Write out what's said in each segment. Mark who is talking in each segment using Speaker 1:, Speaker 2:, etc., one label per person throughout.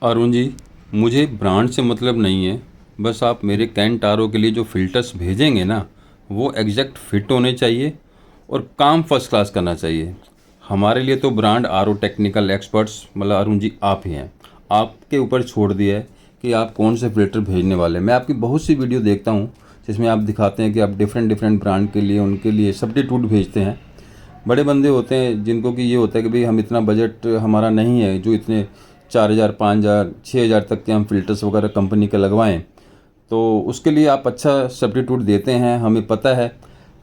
Speaker 1: अरुण जी, मुझे ब्रांड से मतलब नहीं है। बस आप मेरे कैंट आर ओ के लिए जो फ़िल्टर्स भेजेंगे ना, वो एग्जैक्ट फिट होने चाहिए और काम फर्स्ट क्लास करना चाहिए। हमारे लिए तो brand R O technical experts मतलब अरुण जी आप ही हैं। आपके ऊपर छोड़ दिया है कि आप कौन से फ़िल्टर भेजने वाले हैं। मैं आपकी बहुत सी वीडियो देखता हूँ जिसमें आप दिखाते हैं कि आप डिफरेंट डिफरेंट ब्रांड के लिए उनके लिए सब्स्टिट्यूट भेजते हैं। बड़े बंदे होते हैं जिनको कि ये होता है कि भाई हम इतना बजट हमारा नहीं है जो इतने 4,000 5,000 6,000 तक के हम फ़िल्टर्स वगैरह कंपनी के लगवाएं। तो उसके लिए आप अच्छा सब्स्टिट्यूट देते हैं, हमें पता है।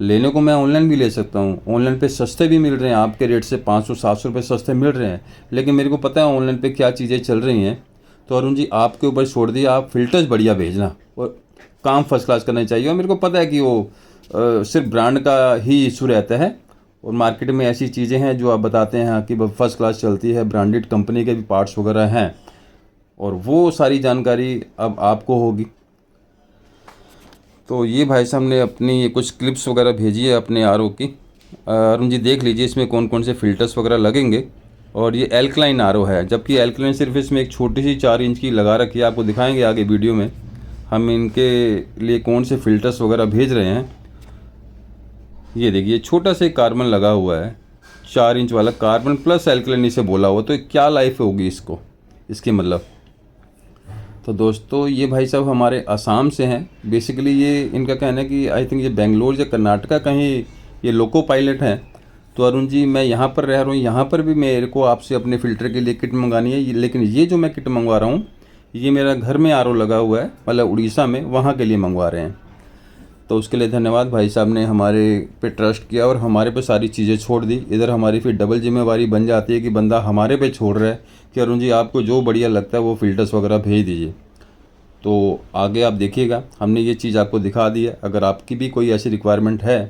Speaker 1: लेने को मैं ऑनलाइन भी ले सकता हूँ, ऑनलाइन पे सस्ते भी मिल रहे हैं, आपके रेट से 500 700 रुपये सस्ते मिल रहे हैं। लेकिन मेरे को पता है ऑनलाइन पे क्या चीज़ें चल रही हैं। तो अरुण जी आपके ऊपर छोड़ दिया, आप फ़िल्टर्स बढ़िया भेजना और काम फर्स्ट क्लास करना चाहिए। और मेरे को पता है कि वो सिर्फ ब्रांड का ही इशू रहता है और मार्केट में ऐसी चीज़ें हैं जो आप बताते हैं कि फर्स्ट क्लास चलती है, ब्रांडेड कंपनी के भी पार्ट्स वगैरह हैं और वो सारी जानकारी अब आपको होगी। तो ये भाई साहब ने अपनी ये कुछ क्लिप्स वगैरह भेजी है अपने आर ओ की। अरुण जी देख लीजिए इसमें कौन कौन से फ़िल्टर्स वगैरह लगेंगे। और ये एल्कलाइन आर ओ है, जबकि एल्कलाइन सिर्फ इसमें एक छोटी सी 4 इंच की लगा रखी है। आपको दिखाएंगे आगे वीडियो में हम इनके लिए कौन से फ़िल्टर्स वगैरह भेज रहे हैं। ये देखिए छोटा सा कार्बन लगा हुआ है, 4 इंच वाला कार्बन प्लस एल्कलाइन इसे बोला हुआ। तो क्या लाइफ होगी इसको, इसकी मतलब। तो दोस्तों ये भाई साहब हमारे असम से हैं। बेसिकली ये इनका कहना है कि आई थिंक ये बेंगलोर या कर्नाटका कहीं ये लोको पायलट हैं। तो अरुण जी मैं यहाँ पर रह रहा हूँ, यहाँ पर भी मेरे को आपसे अपने फ़िल्टर के लिए किट मंगानी है। लेकिन ये जो मैं किट मंगवा रहा हूँ ये मेरा घर में आर ओ लगा हुआ है, मतलब उड़ीसा में, वहाँ के लिए मंगवा रहे हैं। तो उसके लिए धन्यवाद, भाई साहब ने हमारे पे ट्रस्ट किया और हमारे पे सारी चीज़ें छोड़ दी। इधर हमारी फिर डबल जिम्मेवारी बन जाती है कि बंदा हमारे पे छोड़ रहा है कि अरुण जी आपको जो बढ़िया लगता है वो फ़िल्टर्स वगैरह भेज दीजिए। तो आगे आप देखिएगा, हमने ये चीज़ आपको दिखा दी है। अगर आपकी भी कोई ऐसी रिक्वायरमेंट है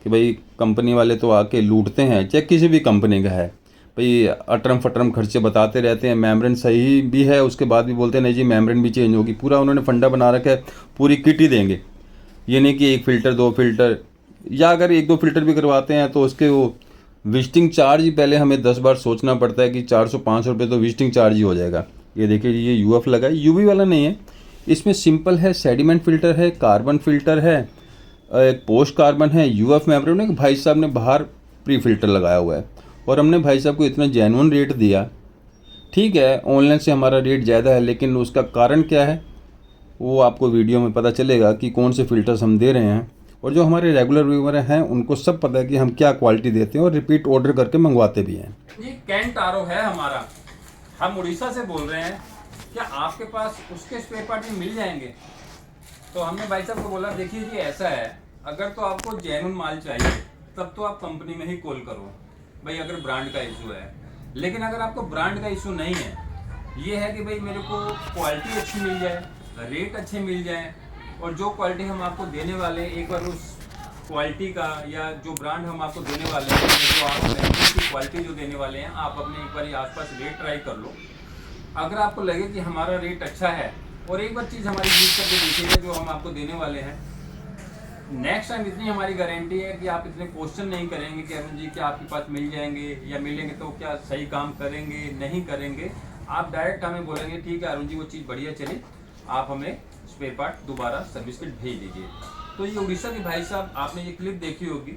Speaker 1: कि भाई कंपनी वाले तो आके लूटते हैं, चाहे किसी भी कंपनी का है, भाई अटरम फटरम खर्चे बताते रहते हैं। मेम्ब्रेन सही भी है उसके बाद भी बोलते हैं नहीं जी मेम्ब्रेन भी चेंज होगी। पूरा उन्होंने फंडा बना रखा है, पूरी किट ही देंगे। ये नहीं कि एक फ़िल्टर 2 फ़िल्टर, या अगर 1 2 फ़िल्टर भी करवाते हैं तो उसके वो विजिटिंग चार्ज ही पहले हमें 10 बार सोचना पड़ता है कि 400 500 रुपये तो विजिटिंग चार्ज ही हो जाएगा। ये देखिए ये यूएफ लगा है, यूवी वाला नहीं है। इसमें सिंपल है, सेडिमेंट फ़िल्टर है, कार्बन फ़िल्टर है, एक पोस्ट कार्बन है, यूएफ मेम्ब्रेन है। भाई साहब ने बाहर प्री फ़िल्टर लगाया हुआ है और हमने भाई साहब को इतना जेन्युइन रेट दिया। ठीक है ऑनलाइन से हमारा रेट ज़्यादा है, लेकिन उसका कारण क्या है वो आपको वीडियो में पता चलेगा कि कौन से फ़िल्टर्स हम दे रहे हैं। और जो हमारे रेगुलर व्यूवर हैं उनको सब पता है कि हम क्या क्वालिटी देते हैं और रिपीट ऑर्डर करके मंगवाते भी हैं।
Speaker 2: ये कैंट आर ओ है हमारा, हम उड़ीसा से बोल रहे हैं। क्या आपके पास उसके स्पेयर पार्ट भी मिल जाएंगे? तो हमने भाई साहब को बोला देखिए जी ऐसा है, अगर तो आपको जेन्युइन माल चाहिए तब तो आप कंपनी में ही कॉल करो भाई, अगर ब्रांड का इशू है। लेकिन अगर आपको ब्रांड का इशू नहीं है, ये है कि भाई मेरे को क्वालिटी अच्छी मिल जाए, रेट अच्छे मिल जाए और जो क्वालिटी हम आपको देने वाले हैं एक बार उस क्वालिटी का या जो ब्रांड हम आपको देने वाले हैं, जो आप की क्वालिटी जो देने वाले हैं, आप अपने एक बार आसपास रेट ट्राई कर लो। अगर आपको लगे कि हमारा रेट अच्छा है और एक बार चीज़ हमारी यूज़ करके देखिएगा जो हम आपको देने वाले हैं, नेक्स्ट टाइम इतनी हमारी गारंटी है कि आप इतने क्वेश्चन नहीं करेंगे कि अरुण जी क्या आपके पास मिल जाएंगे, या मिलेंगे तो क्या सही काम करेंगे नहीं करेंगे। आप डायरेक्ट हमें बोलेंगे ठीक है अरुण जी वो चीज़ बढ़िया चली, आप हमें स्पेयर पार्ट दोबारा सर्विस किट भेज दीजिए। तो ये उड़ीसा के भाई साहब, आपने ये क्लिप देखी होगी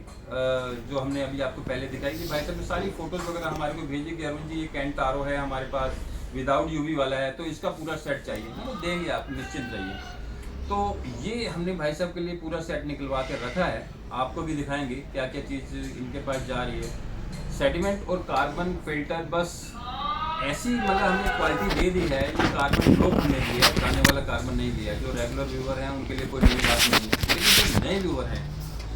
Speaker 2: जो हमने अभी आपको पहले दिखाई कि भाई साहब ने सारी फोटोज़ वगैरह हमारे को भेजी कि अरुण जी ये कैंट आर ओ है हमारे पास, विदाउट यूवी वाला है, तो इसका पूरा सेट चाहिए, तो देंगे आप निश्चिंत रहिए। तो ये हमने भाई साहब के लिए पूरा सेट निकलवा के रखा है, आपको भी दिखाएंगे क्या क्या चीज़ इनके पास जा रही है। सेडिमेंट और कार्बन फिल्टर बस ऐसी मतलब हमने क्वालिटी दे दी है। ये कार्बन प्रो हमने लिया है, पुराने वाला कार्बन नहीं लिया। जो रेगुलर व्यूवर हैं उनके लिए कोई नई बात नहीं है, लेकिन जो नए व्यूवर हैं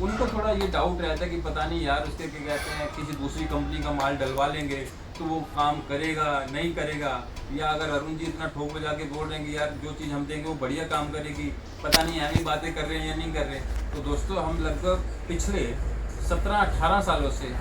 Speaker 2: उनको थोड़ा ये डाउट रहता है कि पता नहीं यार उसके क्या कहते हैं, किसी दूसरी कंपनी का माल डलवा लेंगे तो वो काम करेगा नहीं करेगा, या अगर अरुण जी इतना ठोक बजा के बोल रहे हैं कि यार जो चीज़ हम देंगे वो बढ़िया काम करेगी, पता नहीं हम ही बातें कर रहे हैं या नहीं कर रहे। तो दोस्तों हम लगभग पिछले 17-18 सालों से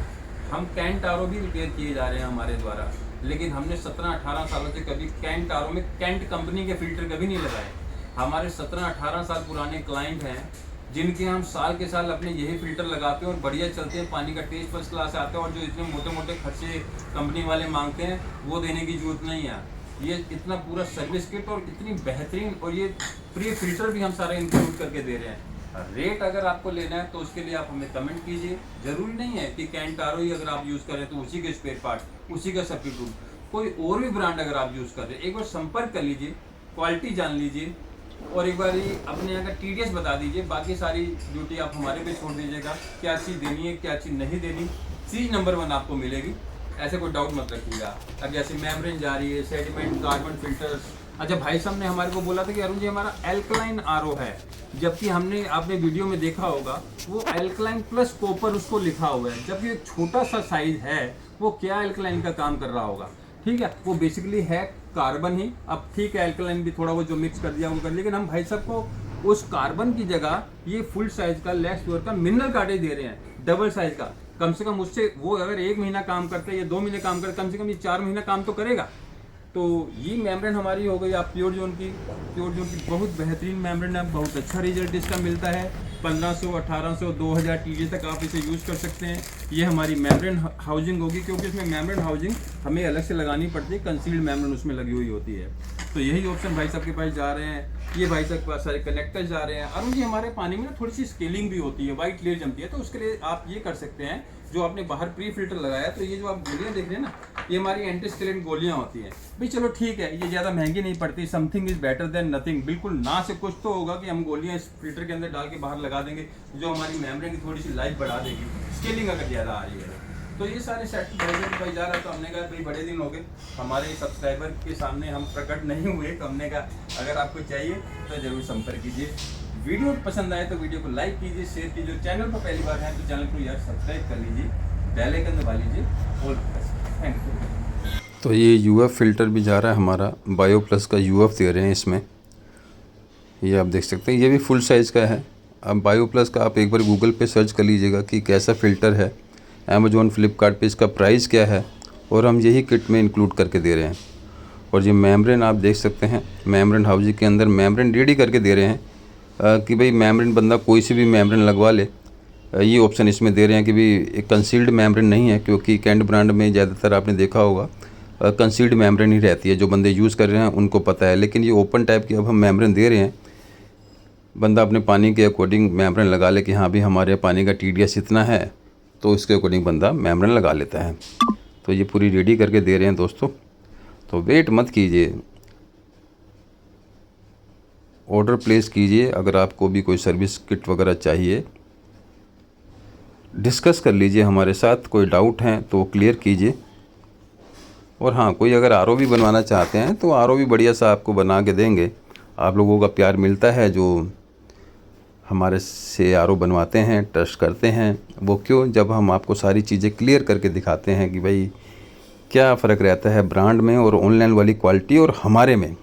Speaker 2: हम कैंट आर ओ भी रिपेयर किए जा रहे हैं हमारे द्वारा, लेकिन हमने 17-18 सालों से कभी कैंट आर ओ में कैंट कंपनी के फ़िल्टर कभी नहीं लगाए। हमारे 17-18 साल पुराने क्लाइंट हैं जिनके हम साल के साल अपने यही फ़िल्टर लगाते हैं और बढ़िया चलते हैं, पानी का टेस्ट फर्स्ट क्लास आता है और जो इतने मोटे मोटे खर्चे कंपनी वाले मांगते हैं वो देने की ज़रूरत नहीं है। ये इतना पूरा सर्विस किट और इतनी बेहतरीन, और ये प्री फिल्टर भी हम सारा इंक्लूड करके दे रहे हैं। रेट अगर आपको लेना है तो उसके लिए आप हमें कमेंट कीजिए। ज़रूरी नहीं है कि कैंट आर ओ ही अगर आप यूज़ करें तो उसी के स्पेयर पार्ट, उसी का सब्स्टिट्यूट, कोई और भी ब्रांड अगर आप यूज़ कर रहे हैं, एक बार संपर्क कर लीजिए, क्वालिटी जान लीजिए, और एक बार अपने यहाँ का TDS बता दीजिए। बाकी सारी ड्यूटी आप हमारे पे छोड़ दीजिएगा, क्या चीज़ देनी है क्या चीज़ नहीं देनी। चीज़ नंबर 1 आपको मिलेगी, ऐसे कोई डाउट मत रखिएगा। अब जैसे मेम्ब्रेन जा रही है, सेडिमेंट, कार्बन फिल्टर्स। अच्छा, भाई साहब ने हमारे को बोला था कि अरुण जी हमारा एल्कलाइन RO है, जबकि हमने आपने वीडियो में देखा होगा वो एल्कलाइन प्लस कॉपर उसको लिखा हुआ है, जबकि एक छोटा सा साइज है, वो क्या एल्कलाइन का काम कर रहा होगा। ठीक है, वो बेसिकली है कार्बन ही। अब ठीक है, एल्कलाइन भी थोड़ा वो जो मिक्स कर दिया वो कर, लेकिन हम भाई साहब को उस कार्बन की जगह ये फुल साइज का लेस फ्लोर का मिनरल कार्टेज दे रहे हैं, डबल साइज का। कम से कम उससे वो अगर 1 महीना काम करते हैं या 2 महीने काम करते, कम से कम ये 4 महीना काम तो करेगा। तो ये मेम्ब्रेन हमारी हो गई आप प्योर जोन की बहुत बेहतरीन मेम्ब्रेन है, बहुत अच्छा रिजल्ट इसका मिलता है। 1500, 1800, 2000 TDS तक आप इसे यूज़ कर सकते हैं। ये हमारी मेम्ब्रेन हाउसिंग होगी, क्योंकि इसमें मेम्ब्रेन हाउसिंग हमें अलग से लगानी पड़ती है, कंसील्ड मेम्ब्रेन उसमें लगी हुई होती है। तो यही ऑप्शन भाई साहब के पास जा रहे हैं। ये भाई साहब के पास सारे कनेक्टर जा रहे हैं। अरुण जी हमारे पानी में ना थोड़ी सी स्केलिंग भी होती है, वाइट लेयर जमती है, तो उसके लिए आप ये कर सकते हैं, जो आपने बाहर प्री फिल्टर लगाया, तो ये जो आप गोलियां देख रहे हैं ना, ये हमारी एंटी स्केलेंट गोलियां होती हैं भाई। चलो ठीक है, ये ज़्यादा महंगी नहीं पड़ती, something is better than nothing. बिल्कुल ना से कुछ तो होगा कि हम गोलियां इस फिल्टर के अंदर डाल के बाहर लगा देंगे, जो हमारी मेम्ब्रेन की थोड़ी सी लाइफ बढ़ा देगी, स्केलिंग अगर ज़्यादा आ रही है। तो ये सारे सेट भाई जा रहा, तो हमने कहा भाई बड़े दिन हो गए हमारे सब्सक्राइबर के सामने हम प्रकट नहीं हुए, तो हमने कहा अगर आपको चाहिए तो ज़रूर संपर्क कीजिए। वीडियो पसंद आए तो वीडियो को लाइक कीजिए, शेयर कीजिए। चैनल पर पहली बार है तो चैनल को यार सब्सक्राइब कर लीजिए, बेल आइकन दबा लीजिए। All thank you.
Speaker 1: तो ये UF फ़िल्टर भी जा रहा है हमारा, बायो प्लस का UF दे रहे हैं इसमें, ये आप देख सकते हैं। ये भी फुल साइज़ का है। अब बायो प्लस का आप एक बार गूगल पे सर्च कर लीजिएगा कि कैसा फ़िल्टर है, अमेज़ॉन फ्लिपकार्ट पे इसका प्राइस क्या है, और हम यही किट में इंक्लूड करके दे रहे हैं। और ये मेम्ब्रेन आप देख सकते हैं, मेम्ब्रेन हाउसिंग के अंदर मेम्ब्रेन रेडी करके दे रहे हैं कि भाई मेम्ब्रेन बंदा कोई सी भी मेम्ब्रेन लगवा ले। ये ऑप्शन इसमें दे रहे हैं कि भाई एक कंसील्ड मेम्ब्रेन नहीं है, क्योंकि कैंट ब्रांड में ज़्यादातर आपने देखा होगा कंसील्ड मेम्ब्रेन ही रहती है, जो बंदे यूज़ कर रहे हैं उनको पता है। लेकिन ये ओपन टाइप की अब हम मेम्ब्रेन दे रहे हैं, बंदा अपने पानी के अकॉर्डिंग मेम्ब्रेन लगा ले कि हाँ भी हमारे पानी का TDS इतना है, तो इसके अकॉर्डिंग बंदा मेम्ब्रेन लगा लेता है। तो ये पूरी रेडी करके दे रहे हैं दोस्तों, तो वेट मत कीजिए, ऑर्डर प्लेस कीजिए। अगर आपको भी कोई सर्विस किट वगैरह चाहिए, डिस्कस कर लीजिए हमारे साथ, कोई डाउट हैं तो क्लियर कीजिए। और हाँ, कोई अगर RO भी बनवाना चाहते हैं तो RO भी बढ़िया सा आपको बना के देंगे। आप लोगों का प्यार मिलता है, जो हमारे से RO बनवाते हैं, ट्रस्ट करते हैं। वो क्यों, जब हम आपको सारी चीज़ें क्लियर करके दिखाते हैं कि भाई क्या फ़र्क रहता है ब्रांड में और ऑनलाइन वाली क्वालिटी और हमारे में।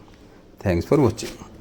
Speaker 1: Thanks for watching.